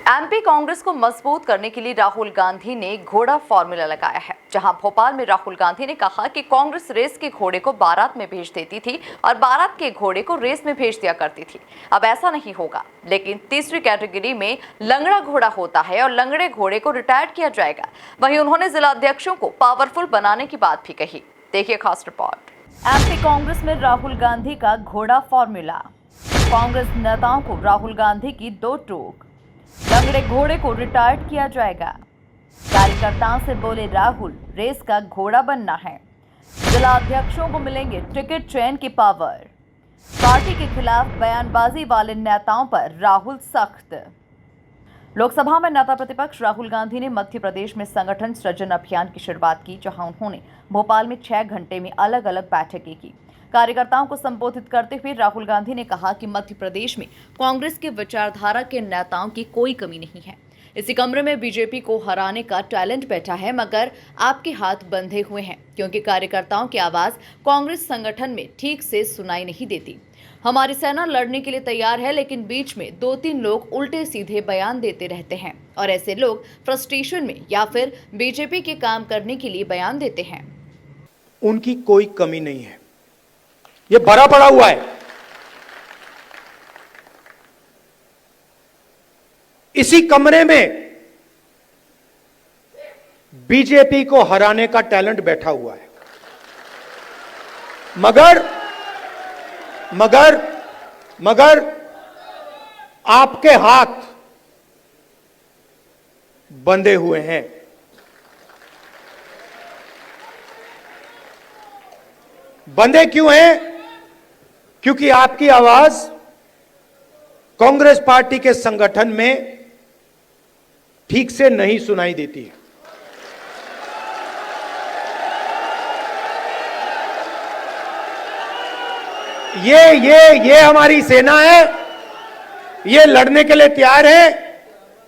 MP Congress को मजबूत करने के लिए राहुल गांधी ने घोड़ा फॉर्मूला लगाया है। जहां भोपाल में राहुल गांधी ने कहा कि कांग्रेस रेस के घोड़े को बारात में भेज देती थी और बारात के घोड़े को रेस में भेज दिया करती थी। अब ऐसा नहीं होगा, लेकिन तीसरी कैटेगरी में लंगड़ा घोड़ा होता है और लंगड़े घोड़े को रिटायर्ड किया जाएगा। वहीं उन्होंने जिला अध्यक्षों को पावरफुल बनाने की बात भी कही। देखिए खास रिपोर्ट। एमपी कांग्रेस में राहुल गांधी का घोड़ा फॉर्मूला। कांग्रेस नेताओं को राहुल गांधी की दो टोक। लंगड़े घोड़े को रिटायर्ड किया जाएगा। कार्यकर्ताओं से बोले राहुल, रेस का घोड़ा बनना है। जिला अध्यक्षों को मिलेंगे टिकट चयन की पावर। पार्टी के खिलाफ बयानबाजी वाले नेताओं पर राहुल सख्त। लोकसभा में नेता प्रतिपक्ष राहुल गांधी ने मध्य प्रदेश में संगठन सृजन अभियान की शुरुआत की, जहां उन्होंने भोपाल में 6 घंटे में अलग अलग बैठकें की। कार्यकर्ताओं को संबोधित करते हुए राहुल गांधी ने कहा कि मध्य प्रदेश में कांग्रेस के विचारधारा के नेताओं की कोई कमी नहीं है। इसी कमरे में बीजेपी को हराने का टैलेंट बैठा है, मगर आपके हाथ बंधे हुए हैं, क्योंकि कार्यकर्ताओं की आवाज कांग्रेस संगठन में ठीक से सुनाई नहीं देती। हमारी सेना लड़ने के लिए तैयार है, लेकिन बीच में 2-3 लोग उल्टे सीधे बयान देते रहते हैं और ऐसे लोग फ्रस्ट्रेशन में या फिर बीजेपी के काम करने के लिए बयान देते हैं। उनकी कोई कमी नहीं है, ये भरा पड़ा हुआ है। इसी कमरे में बीजेपी को हराने का टैलेंट बैठा हुआ है, मगर आपके हाथ बंधे हुए हैं। बंधे क्यों हैं? क्योंकि आपकी आवाज कांग्रेस पार्टी के संगठन में ठीक से नहीं सुनाई देती है। ये हमारी सेना है, ये लड़ने के लिए तैयार है,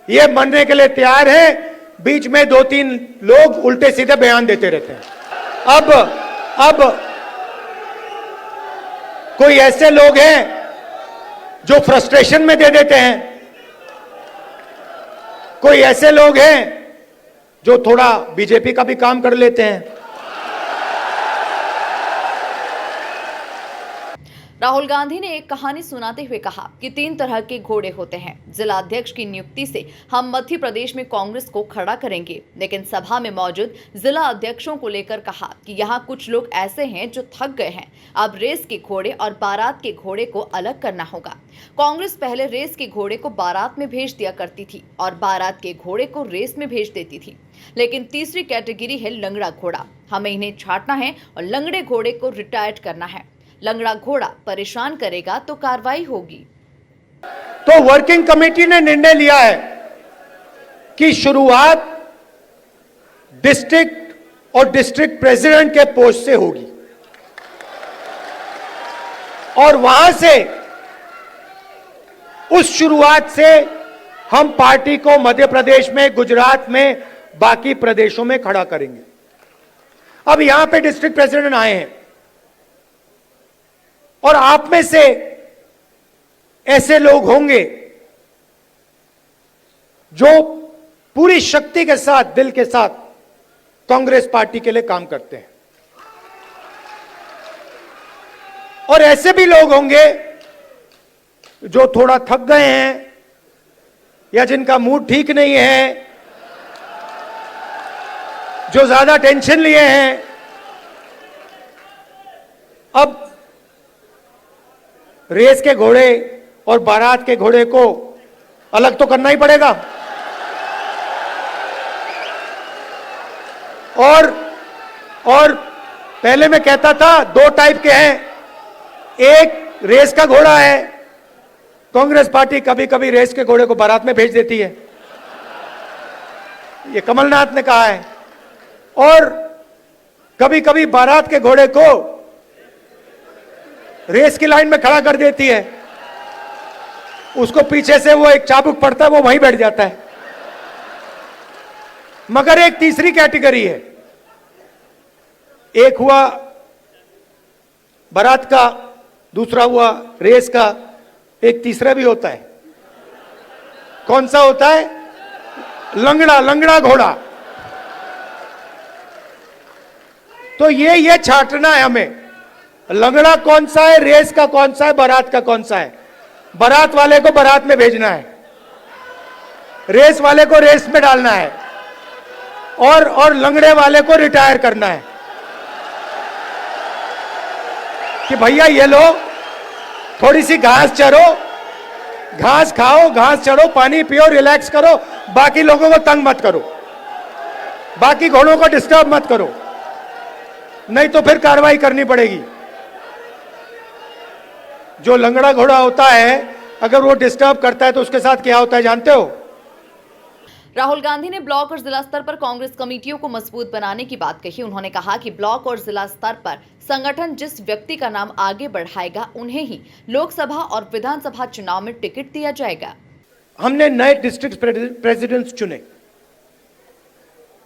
ये मरने के लिए तैयार है। बीच में 2-3 लोग उल्टे सीधे बयान देते रहते हैं। अब कोई ऐसे लोग हैं जो फ्रस्ट्रेशन में दे देते हैं, कोई ऐसे लोग हैं जो थोड़ा बीजेपी का भी काम कर लेते हैं। राहुल गांधी ने एक कहानी सुनाते हुए कहा कि 3 तरह के घोड़े होते हैं। जिला अध्यक्ष की नियुक्ति से हम मध्य प्रदेश में कांग्रेस को खड़ा करेंगे, लेकिन सभा में मौजूद जिला अध्यक्षों को लेकर कहा कि यहाँ कुछ लोग ऐसे हैं जो थक गए हैं। अब रेस के घोड़े और बारात के घोड़े को अलग करना होगा। कांग्रेस पहले रेस के घोड़े को बारात में भेज दिया करती थी और बारात के घोड़े को रेस में भेज देती थी, लेकिन तीसरी कैटेगरी है लंगड़ा घोड़ा। हमें इन्हें छांटना है और लंगड़े घोड़े को रिटायर्ड करना है। लंगड़ा घोड़ा परेशान करेगा तो कार्रवाई होगी। तो वर्किंग कमेटी ने निर्णय लिया है कि शुरुआत डिस्ट्रिक्ट और डिस्ट्रिक्ट प्रेसिडेंट के पोस्ट से होगी और वहां से उस शुरुआत से हम पार्टी को मध्य प्रदेश में, गुजरात में, बाकी प्रदेशों में खड़ा करेंगे। अब यहां पे डिस्ट्रिक्ट प्रेसिडेंट आए हैं और आप में से ऐसे लोग होंगे जो पूरी शक्ति के साथ, दिल के साथ कांग्रेस पार्टी के लिए काम करते हैं, और ऐसे भी लोग होंगे जो थोड़ा थक गए हैं या जिनका मूड ठीक नहीं है, जो ज्यादा टेंशन लिए हैं। अब रेस के घोड़े और बारात के घोड़े को अलग तो करना ही पड़ेगा। और पहले मैं कहता था 2 टाइप के हैं। एक रेस का घोड़ा है, कांग्रेस पार्टी कभी कभी रेस के घोड़े को बारात में भेज देती है, ये कमलनाथ ने कहा है। और कभी कभी बारात के घोड़े को रेस की लाइन में खड़ा कर देती है, उसको पीछे से वो एक चाबुक पड़ता है, वो वहीं बैठ जाता है। मगर एक तीसरी कैटेगरी है, एक हुआ बारात का, दूसरा हुआ रेस का, एक तीसरा भी होता है। कौन सा होता है? लंगड़ा, लंगड़ा घोड़ा। तो ये छांटना है हमें, लंगड़ा कौन सा है, रेस का कौन सा है, बारात का कौन सा है। बारात वाले को बारात में भेजना है, रेस वाले को रेस में डालना है, और लंगड़े वाले को रिटायर करना है कि भैया ये लो, थोड़ी सी घास चरो, घास खाओ, घास चढ़ो, पानी पियो, रिलैक्स करो, बाकी लोगों को तंग मत करो, बाकी घोड़ों को डिस्टर्ब मत करो, नहीं तो फिर कार्रवाई करनी पड़ेगी। जो लंगड़ा घोड़ा होता है, अगर वो डिस्टर्ब करता है तो उसके साथ क्या होता है जानते हो? राहुल गांधी ने ब्लॉक और जिला स्तर पर कांग्रेस कमेटियों को मजबूत बनाने की बात कही। उन्होंने कहा कि ब्लॉक और जिला स्तर पर संगठन जिस व्यक्ति का नाम आगे बढ़ाएगा उन्हें ही लोकसभा और विधानसभा चुनाव में टिकट दिया जाएगा। हमने नए डिस्ट्रिक्ट प्रेसिडेंट्स चुने,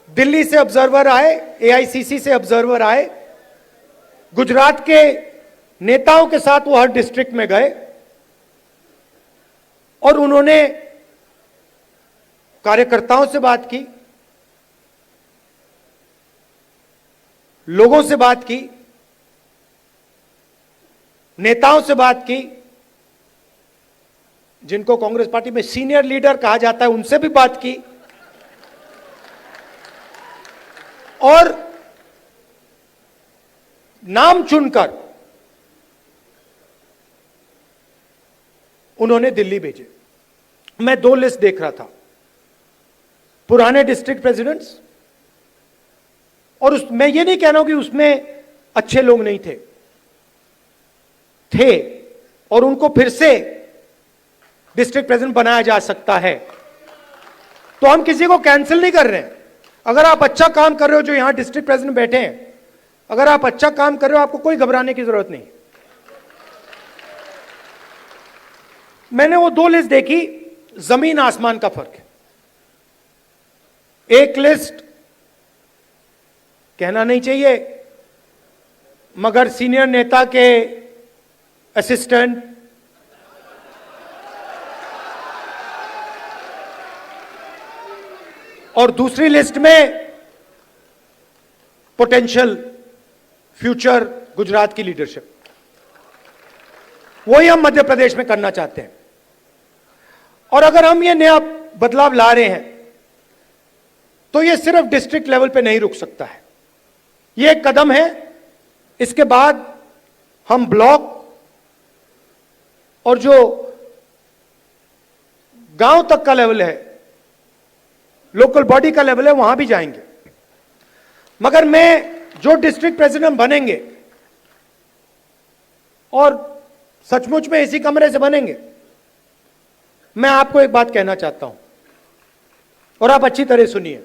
दिल्ली से ऑब्जर्वर आए, एआईसीसी से ऑब्जर्वर आए, गुजरात के नेताओं के साथ वो हर डिस्ट्रिक्ट में गए और उन्होंने कार्यकर्ताओं से बात की, लोगों से बात की, नेताओं से बात की, जिनको कांग्रेस पार्टी में सीनियर लीडर कहा जाता है उनसे भी बात की, और नाम चुनकर उन्होंने दिल्ली भेजे। मैं 2 लिस्ट देख रहा था, पुराने डिस्ट्रिक्ट प्रेसिडेंट्स, और मैं ये नहीं कह रहा हूं कि उसमें अच्छे लोग नहीं थे, और उनको फिर से डिस्ट्रिक्ट प्रेसिडेंट बनाया जा सकता है। तो हम किसी को कैंसिल नहीं कर रहे हैं। अगर आप अच्छा काम कर रहे हो, जो यहां डिस्ट्रिक्ट प्रेसिडेंट बैठे हैं, अगर आप अच्छा काम कर रहे हो, आपको कोई घबराने की जरूरत नहीं। मैंने वो 2 लिस्ट देखी, जमीन आसमान का फर्क है। एक लिस्ट कहना नहीं चाहिए, मगर सीनियर नेता के असिस्टेंट, और दूसरी लिस्ट में पोटेंशियल फ्यूचर गुजरात की लीडरशिप। वही हम मध्य प्रदेश में करना चाहते हैं। और अगर हम ये नया बदलाव ला रहे हैं तो ये सिर्फ डिस्ट्रिक्ट लेवल पे नहीं रुक सकता है, ये एक कदम है। इसके बाद हम ब्लॉक और जो गांव तक का लेवल है, लोकल बॉडी का लेवल है, वहां भी जाएंगे। मगर मैं जो डिस्ट्रिक्ट प्रेसिडेंट बनेंगे, और सचमुच में इसी कमरे से बनेंगे, मैं आपको एक बात कहना चाहता हूं और आप अच्छी तरह सुनिए।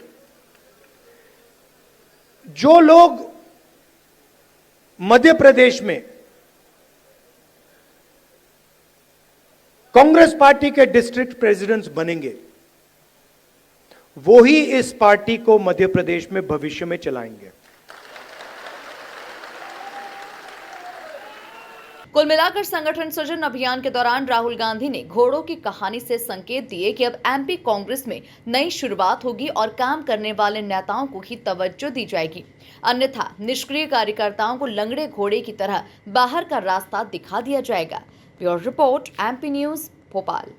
जो लोग मध्य प्रदेश में कांग्रेस पार्टी के डिस्ट्रिक्ट प्रेसिडेंट्स बनेंगे, वो ही इस पार्टी को मध्य प्रदेश में भविष्य में चलाएंगे। कुल मिलाकर संगठन सृजन अभियान के दौरान राहुल गांधी ने घोड़ों की कहानी से संकेत दिए कि अब एमपी कांग्रेस में नई शुरुआत होगी और काम करने वाले नेताओं को ही तवज्जो दी जाएगी, अन्यथा निष्क्रिय कार्यकर्ताओं को लंगड़े घोड़े की तरह बाहर का रास्ता दिखा दिया जाएगा। Bureau report, MP news, Bhopal.